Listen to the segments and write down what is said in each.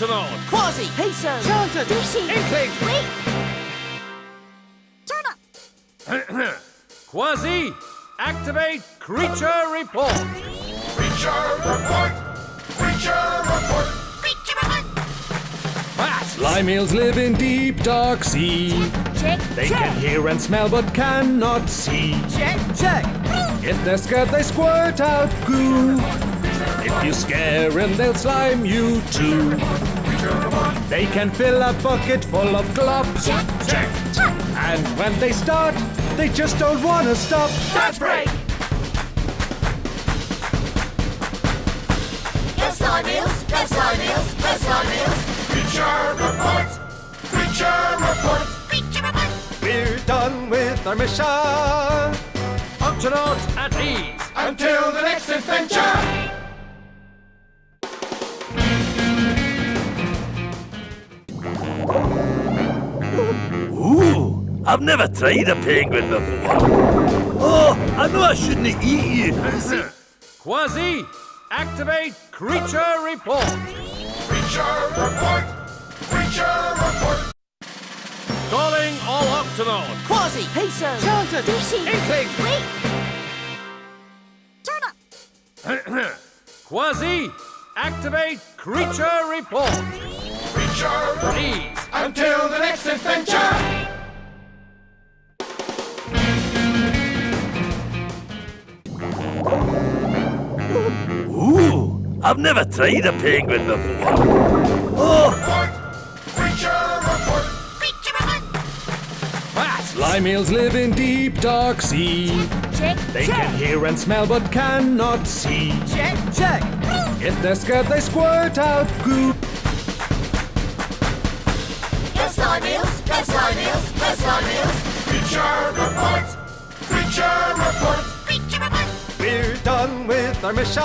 Octonauts! Quasi! Peso! Charlton! Dishy! Inkling! Wait! Turn up! Quasi, activate creature report! Creature report! Creature report! Creature report! Fast! Slime eels live in deep, dark sea. Check! They check! can hear and smell but cannot see. Check! Check! If they're scared, they squirt out goo. If you scare them, they'll slime you too. They can fill a bucket full of glop. Check! Check! Check! And when they start, they just don't want to stop. That's break! Yes, slime eels! Yes, slime eels! Yes, slime eels! Creature report! Creature report! Creature report! We're done with our mission. Octonauts at ease! Until the next adventure! Ooh, I've never tried a penguin before. Oh, I know I shouldn't eat you. Quasi, activate creature report! Creature report! Creature report! Calling all Octonauts! Quasi! Peso! Charlton! Dishy! Inkling! Wait! Turn up! Quasi, activate creature report! Creature report! Ease! Until the next adventure! Ooh, I've never tried a penguin before. Oh, Report! Creature report! Creature report! Fast! Slime eels live in deep, dark sea. Check! They check! can hear and smell but cannot see. Check! Check! If they're scared, they squirt out goo. Yes, slime eels! Yes, slime eels! Yes, slime eels! Creature report! Creature report! Creature report! We're done with our mission.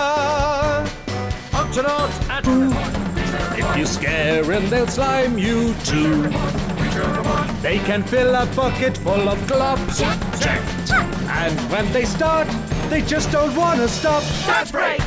Octonauts at If you scare them, they'll slime you too. They can fill a bucket full of glop. Check! Check! Check! And when they start, they just don't want to stop. That's break!